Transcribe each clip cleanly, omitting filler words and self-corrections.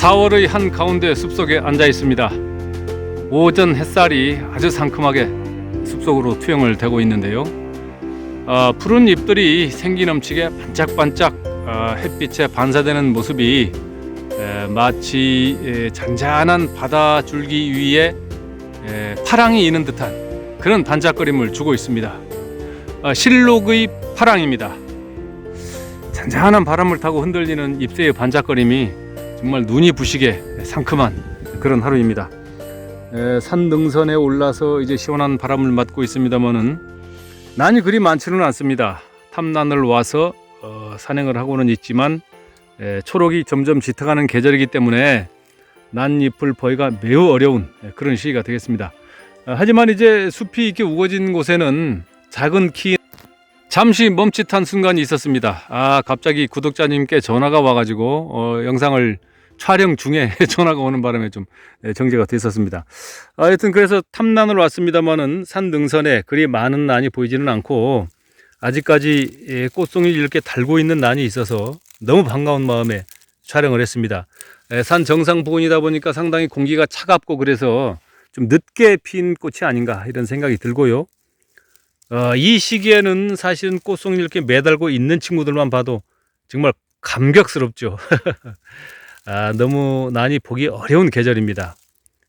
4월의 한가운데 숲속에 앉아 있습니다. 오전 햇살이 아주 상큼하게 숲속으로 투영을 되고 있는데요. 푸른 잎들이 생기 넘치게 반짝반짝 햇빛에 반사되는 모습이 마치 잔잔한 바다 줄기 위에 파랑이 있는 듯한 그런 반짝거림을 주고 있습니다. 실록의 파랑입니다. 잔잔한 바람을 타고 흔들리는 잎새의 반짝거림이 정말 눈이 부시게 상큼한 그런 하루입니다. 산 능선에 올라서 이제 시원한 바람을 맞고 있습니다만은 난이 그리 많지는 않습니다. 탐난을 와서 산행을 하고는 있지만 초록이 점점 짙어가는 계절이기 때문에 난잎을 보기가 매우 어려운 그런 시기가 되겠습니다. 하지만 이제 숲이 이렇게 우거진 곳에는 작은 키 잠시 멈칫한 순간이 있었습니다. 갑자기 구독자님께 전화가 와가지고 영상을 촬영 중에 전화가 오는 바람에 좀 정지가 됐었습니다. 하여튼 그래서 탐난을 왔습니다만은 산 능선에 그리 많은 난이 보이지는 않고 아직까지 꽃송이를 이렇게 달고 있는 난이 있어서 너무 반가운 마음에 촬영을 했습니다. 산 정상 부근이다 보니까 상당히 공기가 차갑고 그래서 좀 늦게 핀 꽃이 아닌가 이런 생각이 들고요. 이 시기에는 사실은 꽃송이 이렇게 매달고 있는 친구들만 봐도 정말 감격스럽죠. 너무 난이 보기 어려운 계절입니다.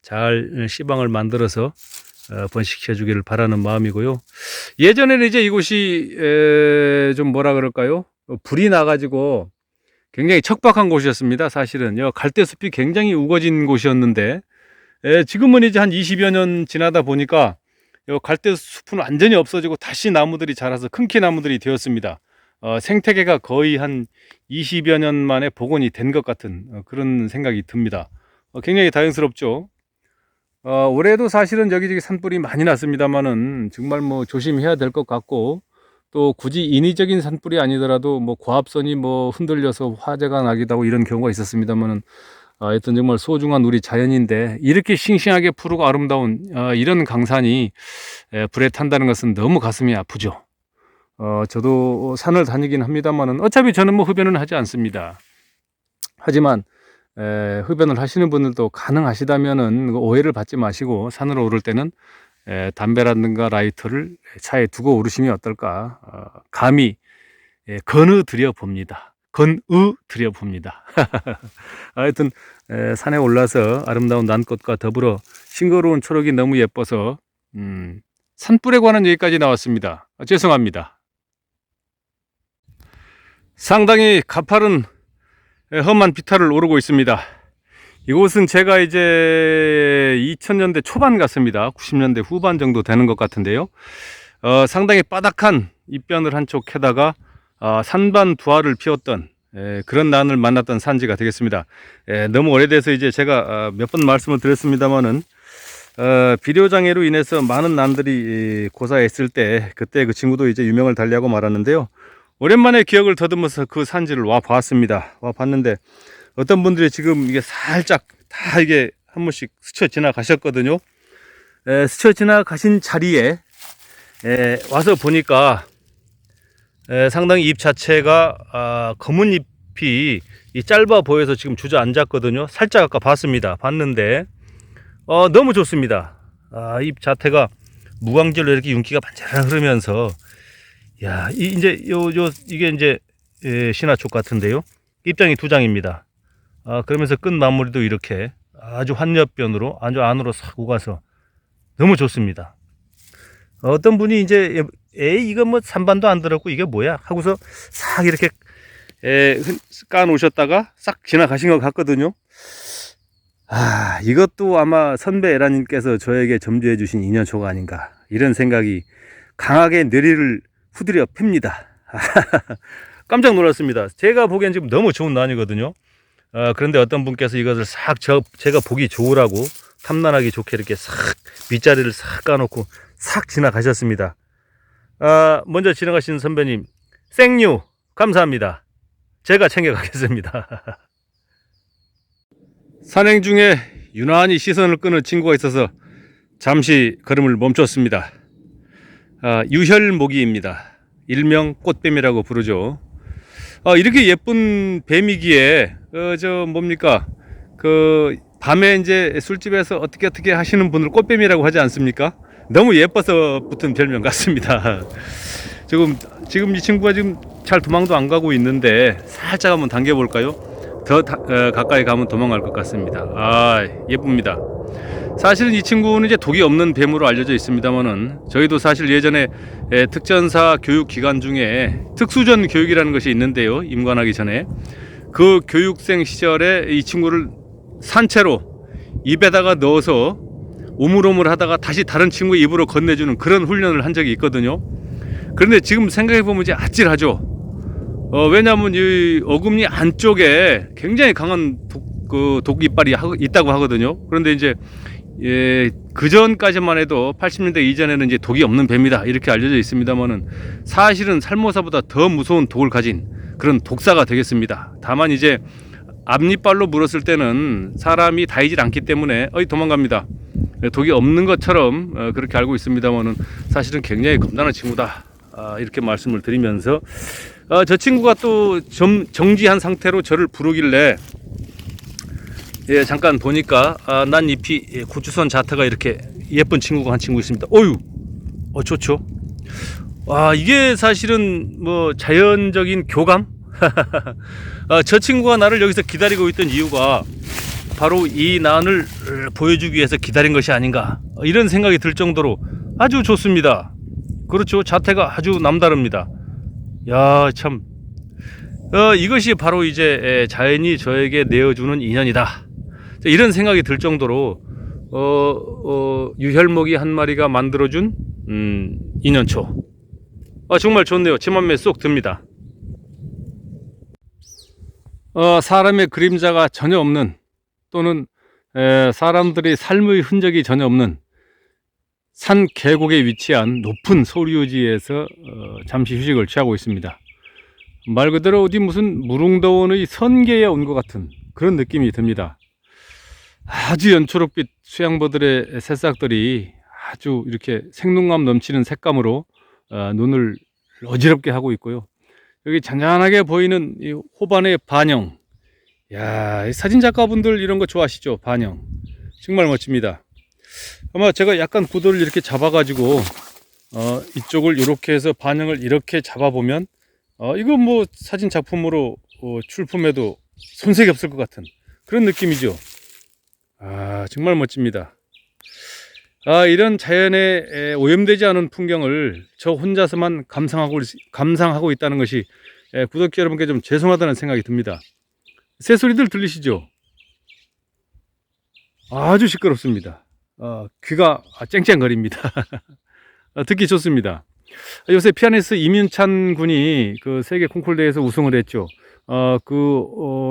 잘 씨방을 만들어서 번식해 주기를 바라는 마음이고요. 예전에는 이제 이곳이 좀 뭐라 그럴까요? 불이 나가지고 굉장히 척박한 곳이었습니다. 사실은 갈대숲이 굉장히 우거진 곳이었는데 지금은 이제 한 20여 년 지나다 보니까 갈대숲은 완전히 없어지고 다시 나무들이 자라서 큰 키 나무들이 되었습니다. 생태계가 거의 한 20여 년 만에 복원이 된 것 같은 그런 생각이 듭니다. 굉장히 다행스럽죠. 올해도 사실은 여기저기 산불이 많이 났습니다만은 정말 뭐 조심해야 될 것 같고 또 굳이 인위적인 산불이 아니더라도 뭐 고압선이 뭐 흔들려서 화재가 나기도 하고 이런 경우가 있었습니다만은 하여튼 정말 소중한 우리 자연인데 이렇게 싱싱하게 푸르고 아름다운 이런 강산이 불에 탄다는 것은 너무 가슴이 아프죠. 저도 산을 다니긴 합니다만은 어차피 저는 뭐 흡연은 하지 않습니다. 하지만 흡연을 하시는 분들도 가능하시다면은 오해를 받지 마시고 산으로 오를 때는 담배라든가 라이터를 차에 두고 오르시면 어떨까 감히 권유드려 봅니다. 권유드려 봅니다. 하여튼 산에 올라서 아름다운 난꽃과 더불어 싱거로운 초록이 너무 예뻐서 산불에 관한 얘기까지 나왔습니다. 죄송합니다. 상당히 가파른 험한 비탈을 오르고 있습니다. 이곳은 제가 이제 2000년대 초반 같습니다. 90년대 후반 정도 되는 것 같은데요. 상당히 바닥한 잎변을 한쪽 해다가 산반 두알을 피웠던 그런 난을 만났던 산지가 되겠습니다. 너무 오래돼서 이제 제가 몇 번 말씀을 드렸습니다만은 비료장애로 인해서 많은 난들이 고사했을 때 그때 그 친구도 이제 유명을 달리하고 말았는데요. 오랜만에 기억을 더듬어서 그 산지를 와 봤습니다. 와 봤는데 어떤 분들이 지금 이게 살짝 다 이게 한 번씩 스쳐 지나가셨거든요. 스쳐 지나가신 자리에 와서 보니까 상당히 잎 자체가 검은 잎이 짧아 보여서 지금 주저앉았거든요. 살짝 아까 봤는데 너무 좋습니다. 잎 자태가 무광질로 이렇게 윤기가 반짝 흐르면서 이게 이제 신화촉 같은데요. 잎장이 2장입니다. 그러면서 끝 마무리도 이렇게 아주 환엽변으로 아주 안으로 싹 오가서 너무 좋습니다. 어떤 분이 이제 이거 뭐 산반도 안 들었고 이게 뭐야 하고서 싹 이렇게 까놓으셨다가 싹 지나가신 것 같거든요. 이것도 아마 선배 에라님께서 저에게 점주해 주신 인연초가 아닌가 이런 생각이 강하게 뇌리를 후드려 팹니다. 깜짝 놀랐습니다. 제가 보기엔 지금 너무 좋은 난이거든요. 그런데 어떤 분께서 이것을 싹 제가 보기 좋으라고 탐난하기 좋게 이렇게 싹 빗자리를 싹 까놓고 싹 지나가셨습니다. 먼저 지나가신 선배님 생유 감사합니다. 제가 챙겨가겠습니다. 산행 중에 유난히 시선을 끄는 친구가 있어서 잠시 걸음을 멈췄습니다. 유혈모기입니다. 일명 꽃뱀이라고 부르죠. 이렇게 예쁜 뱀이기에 뭡니까 그 밤에 이제 술집에서 어떻게 하시는 분을 꽃뱀이라고 하지 않습니까? 너무 예뻐서 붙은 별명 같습니다. 지금 이 친구가 지금 잘 도망도 안 가고 있는데 살짝 한번 당겨 볼까요? 가까이 가면 도망갈 것 같습니다. 아, 예쁩니다. 사실은 이 친구는 이제 독이 없는 뱀으로 알려져 있습니다만은 저희도 사실 예전에 특전사 교육 기간 중에 특수전 교육이라는 것이 있는데요. 임관하기 전에 그 교육생 시절에 이 친구를 산채로 입에다가 넣어서 오물오물 하다가 다시 다른 친구 입으로 건네주는 그런 훈련을 한 적이 있거든요. 그런데 지금 생각해보면 이제 아찔하죠. 왜냐하면 이 어금니 안쪽에 굉장히 강한 독 이빨이 있다고 하거든요. 그런데 이제 그 전까지만 해도 80년대 이전에는 이제 독이 없는 뱀이다 이렇게 알려져 있습니다만은 사실은 살모사보다 더 무서운 독을 가진 그런 독사가 되겠습니다. 다만 이제 앞니빨로 물었을 때는 사람이 다이질 않기 때문에 도망갑니다. 독이 없는 것처럼 그렇게 알고 있습니다만은 사실은 굉장히 겁나는 친구다. 이렇게 말씀을 드리면서 저 친구가 또 정지한 상태로 저를 부르길래 잠깐 보니까 난 잎이 고추선 자태가 이렇게 예쁜 친구가 한 친구 있습니다. 어유, 좋죠. 와, 이게 사실은 뭐 자연적인 교감? 저 친구가 나를 여기서 기다리고 있던 이유가 바로 이 난을 보여주기 위해서 기다린 것이 아닌가 이런 생각이 들 정도로 아주 좋습니다. 그렇죠. 자태가 아주 남다릅니다. 야, 참 이것이 바로 이제 자연이 저에게 내어주는 인연이다 이런 생각이 들 정도로 유혈목이 한 마리가 만들어준 인연초. 정말 좋네요. 제 맘에 쏙 듭니다. 사람의 그림자가 전혀 없는 또는 사람들의 삶의 흔적이 전혀 없는 산 계곡에 위치한 높은 소류지에서 잠시 휴식을 취하고 있습니다. 말 그대로 어디 무슨 무릉도원의 선계에 온 것 같은 그런 느낌이 듭니다. 아주 연초록빛 수양버들의 새싹들이 아주 이렇게 생동감 넘치는 색감으로 눈을 어지럽게 하고 있고요. 여기 잔잔하게 보이는 이 호반의 반영. 야, 사진 작가분들 이런 거 좋아하시죠? 반영. 정말 멋집니다. 아마 제가 약간 구도를 이렇게 잡아가지고 이쪽을 이렇게 해서 반영을 이렇게 잡아보면 이거 뭐 사진 작품으로 출품해도 손색이 없을 것 같은 그런 느낌이죠. 정말 멋집니다. 이런 자연에 오염되지 않은 풍경을 저 혼자서만 감상하고 있다는 것이 구독자 여러분께 좀 죄송하다는 생각이 듭니다. 새소리들 들리시죠? 아주 시끄럽습니다. 귀가 쨍쨍거립니다. 듣기 좋습니다. 요새 피아니스트 이민찬 군이 그 세계 콩쿠르 대회에서 우승을 했죠.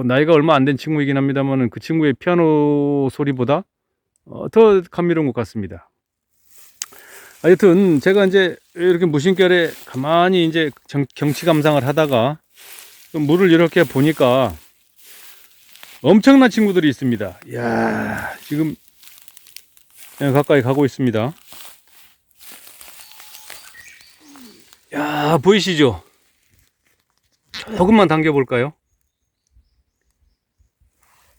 나이가 얼마 안 된 친구이긴 합니다만 그 친구의 피아노 소리보다 더 감미로운 것 같습니다. 하여튼 제가 이제 이렇게 무심결에 가만히 이제 경치 감상을 하다가 물을 이렇게 보니까 엄청난 친구들이 있습니다. 이야, 지금 가까이 가고 있습니다. 야, 보이시죠? 조금만 당겨 볼까요?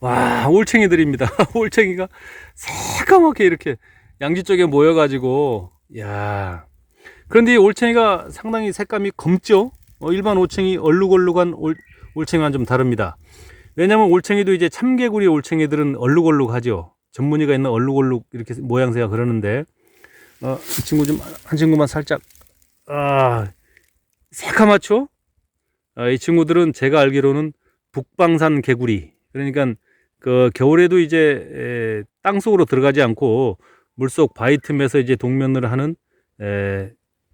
와, 올챙이들입니다. 올챙이가 새까맣게 이렇게 양지 쪽에 모여가지고, 야. 그런데 이 올챙이가 상당히 색감이 검죠? 일반 올챙이, 얼룩얼룩한 올챙이와는 좀 다릅니다. 왜냐면 올챙이도 이제 참개구리 올챙이들은 얼룩얼룩하죠. 전무늬가 있는 얼룩얼룩 이렇게 모양새가 그러는데, 이 친구 한 친구만 살짝, 새까맣죠? 이 친구들은 제가 알기로는 북방산 개구리. 그러니까 그 겨울에도 이제 땅 속으로 들어가지 않고 물속 바위 틈에서 이제 동면을 하는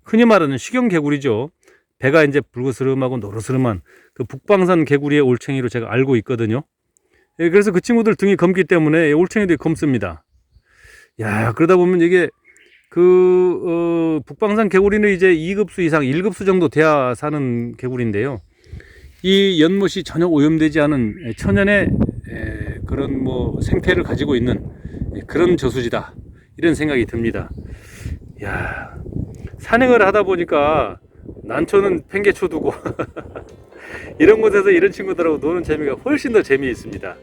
흔히 말하는 식용 개구리죠. 배가 이제 붉으스름하고 노르스름한 그 북방산 개구리의 올챙이로 제가 알고 있거든요. 그래서 그 친구들 등이 검기 때문에 올챙이들이 검습니다. 야, 그러다 보면 이게 북방산 개구리는 이제 2급수 이상 1급수 정도 돼야 사는 개구리인데요. 이 연못이 전혀 오염되지 않은 천연의 그런 뭐 생태를 가지고 있는 그런 저수지다 이런 생각이 듭니다. 야, 산행을 하다 보니까 난초는 팽개쳐 두고 이런 곳에서 이런 친구들하고 노는 재미가 훨씬 더 재미있습니다.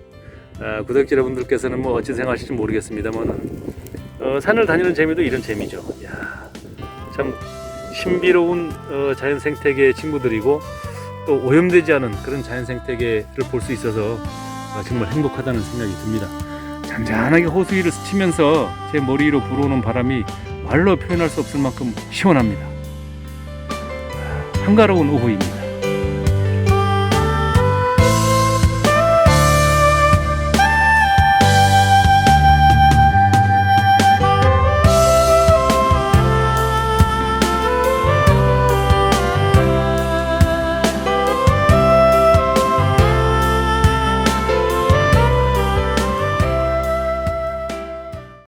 구독자 여러분들께서는 뭐 어찌 생각하실지 모르겠습니다만 산을 다니는 재미도 이런 재미죠. 야, 참 신비로운 자연 생태계 친구들이고 또 오염되지 않은 그런 자연 생태계를 볼 수 있어서 정말 행복하다는 생각이 듭니다. 잔잔하게 호수 위를 스치면서 제 머리 위로 불어오는 바람이 말로 표현할 수 없을 만큼 시원합니다. 한가로운 오후입니다.